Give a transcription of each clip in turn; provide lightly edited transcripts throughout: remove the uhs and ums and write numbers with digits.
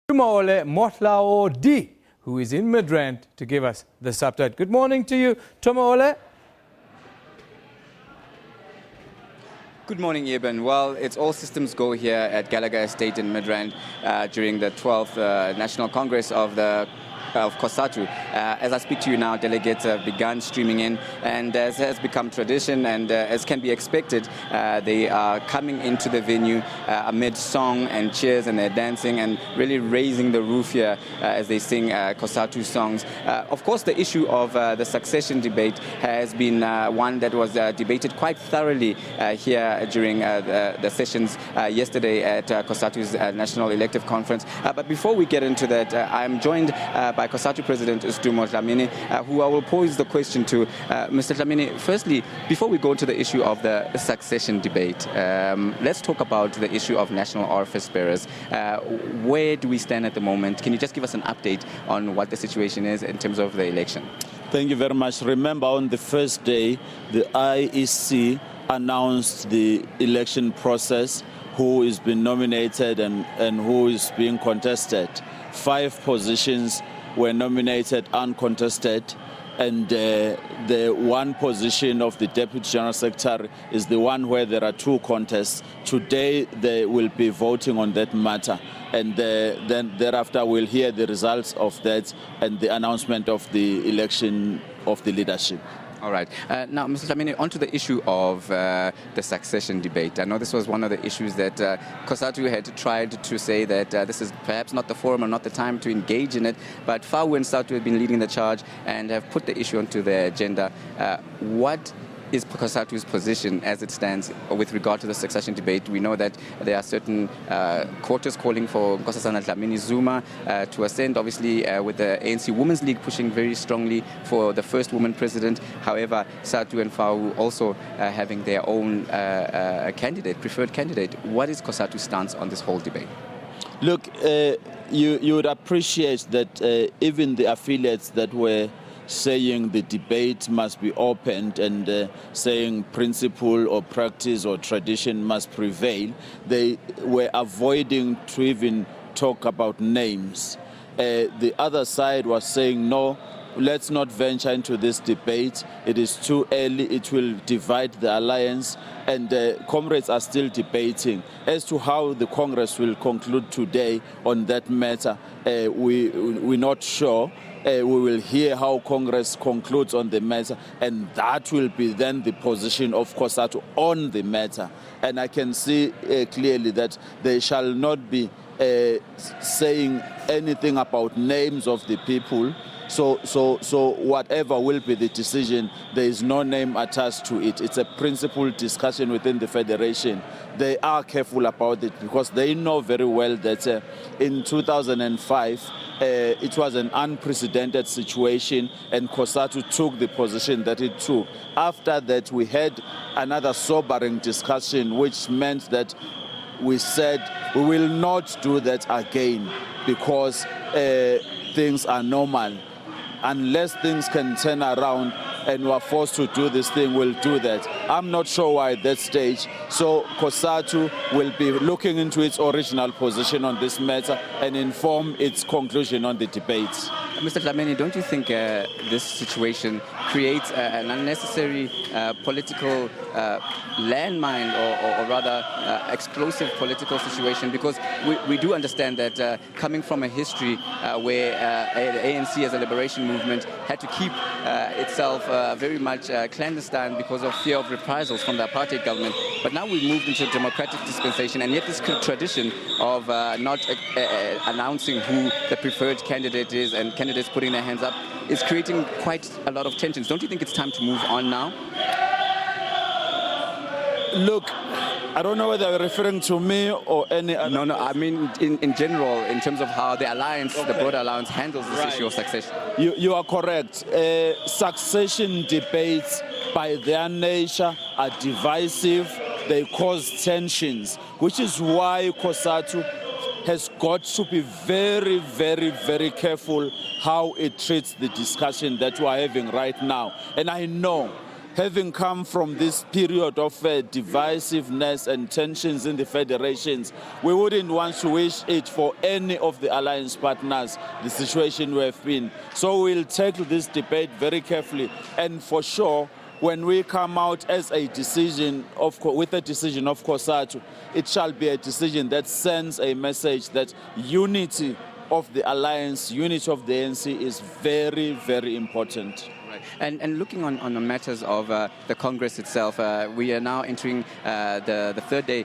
Tumaole Mohlaoli, who is in Midrand, to give us this update. Good morning to you, Tumaole. Good morning, Eben. Well, it's all systems go here at Gallagher Estate in Midrand during the 12th National Congress of Cosatu. As I speak to you now, delegates have begun streaming in, and as has become tradition and as can be expected, they are coming into the venue amid song and cheers, and they're dancing and really raising the roof here as they sing Cosatu songs. Of course, the issue of the succession debate has been one that was debated quite thoroughly here during the sessions yesterday at Cosatu's National Elective Conference. But before we get into that, I'm joined by Cosatu President Sdumo Dlamini, who I will pose the question to. Mr. Dlamini, firstly, before we go to the issue of the succession debate, let's talk about the issue of national office bearers. Where do we stand at the moment? Can you just give us an update on what the situation is in terms of the election? Thank you very much. Remember, on the first day, the IEC announced the election process, who is being nominated and who is being contested. 5 positions were nominated uncontested, and the one position of the Deputy General Secretary is the one where there are 2 contests. Today they will be voting on that matter, and then thereafter we'll hear the results of that and the announcement of the election of the leadership. All right. Now, Mr. Dlamini, on to the issue of the succession debate. I know this was one of the issues that Cosatu had tried to say that this is perhaps not the forum or not the time to engage in it, but Fawu and Satu have been leading the charge and have put the issue onto their agenda. What is Cosatu's position as it stands with regard to the succession debate? We know that there are certain quarters calling for Nkosazana Dlamini Zuma to ascend, obviously with the ANC Women's League pushing very strongly for the first woman president. However, Satu and Fawu also having their own preferred candidate. What is Cosatu's stance on this whole debate? Look, you would appreciate that even the affiliates that were saying the debate must be opened and saying principle or practice or tradition must prevail, they were avoiding to even talk about names. The other side was saying, no, let's not venture into this debate. It is too early. It will divide the alliance. And comrades are still debating. As to how the Congress will conclude today on that matter, we're not sure. We will hear how Congress concludes on the matter, and that will be then the position of Cosatu on the matter. And I can see clearly that they shall not be saying anything about names of the people. So whatever will be the decision, there is no name attached to it. It's a principled discussion within the Federation. They are careful about it because they know very well that in 2005, it was an unprecedented situation, and Cosatu took the position that it took. After that, we had another sobering discussion, which meant that we said we will not do that again because things are normal. Unless things can turn around and we are forced to do this thing, we'll do that. I'm not sure why at that stage. So Cosatu will be looking into its original position on this matter and inform its conclusion on the debate. Mr. Dlamini, don't you think this situation creates an unnecessary political landmine or rather explosive political situation? Because we do understand that coming from a history where the ANC as a liberation movement had to keep itself very much clandestine because of fear of reprisals from the apartheid government. But now we've moved into a democratic dispensation, and yet this tradition of not announcing who the preferred candidate is and candidates putting their hands up is creating quite a lot of tensions. Don't you think it's time to move on now? Look, I don't know whether you're referring to me or any other. No, I mean in general, in terms of how the alliance, the broader alliance, handles this issue of succession. You are correct. Succession debates by their nature are divisive. They cause tensions, which is why Cosatu has got to be very, very, very careful how it treats the discussion that we are having right now. And I know having come from this period of divisiveness and tensions in the federations, we wouldn't want to wish it for any of the alliance partners, the situation we have been. So we'll tackle this debate very carefully, and for sure, when we come out as a decision with a decision of Cosatu, it shall be a decision that sends a message that unity of the alliance, unity of the ANC is very, very important. Right. And looking on the matters of the Congress itself, we are now entering the third day.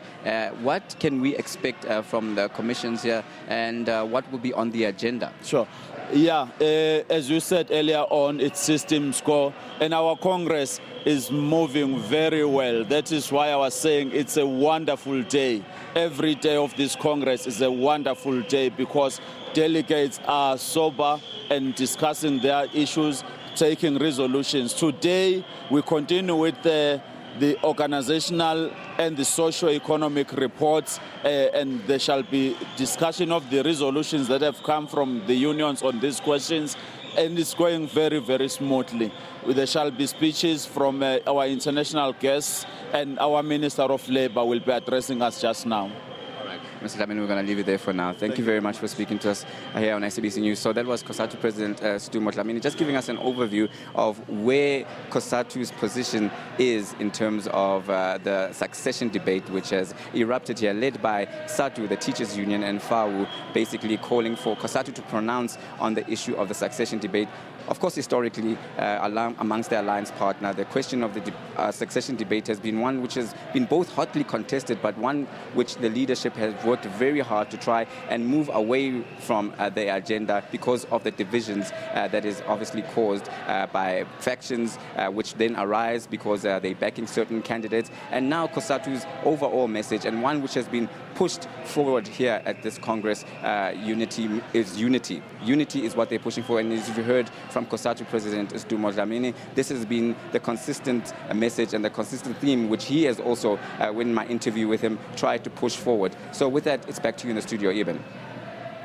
What can we expect from the commissions here, and what will be on the agenda? Sure. Yeah, as you said earlier on, it's systems go, and our Congress is moving very well. That is why I was saying it's a wonderful day. Every day of this Congress is a wonderful day because delegates are sober and discussing their issues, taking resolutions. Today, we continue with the organizational and the socio-economic reports, and there shall be discussion of the resolutions that have come from the unions on these questions, and it's going very, very smoothly. There shall be speeches from our international guests, and our Minister of Labour will be addressing us just now. Mr. Dlamini, we're going to leave it there for now. Thank you very much for speaking to us here on SABC News. So that was Cosatu President Sdumo Dlamini, just giving us an overview of where Cosatu's position is in terms of the succession debate, which has erupted here, led by SATU, the teachers' union, and FAWU, basically calling for Cosatu to pronounce on the issue of the succession debate. Of course, historically, amongst the alliance partner, the question of the succession debate has been one which has been both hotly contested, but one which the leadership has worked very hard to try and move away from their agenda because of the divisions that is obviously caused by factions, which then arise because they're backing certain candidates. And now Cosatu's overall message, and one which has been pushed forward here at this Congress, unity is unity. Unity is what they're pushing for, and as you heard from Cosatu President Sdumo Dlamini, this has been the consistent message and the consistent theme which he has also, in my interview with him, tried to push forward. So with that, it's back to you in the studio, Eben.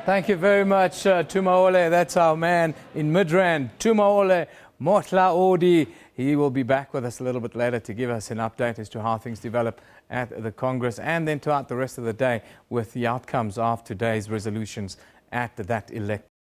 Thank you very much, Tumaole. That's our man in Midrand, Tumaole Mohlaoli. He will be back with us a little bit later to give us an update as to how things develop at the Congress, and then throughout the rest of the day with the outcomes of today's resolutions at that elect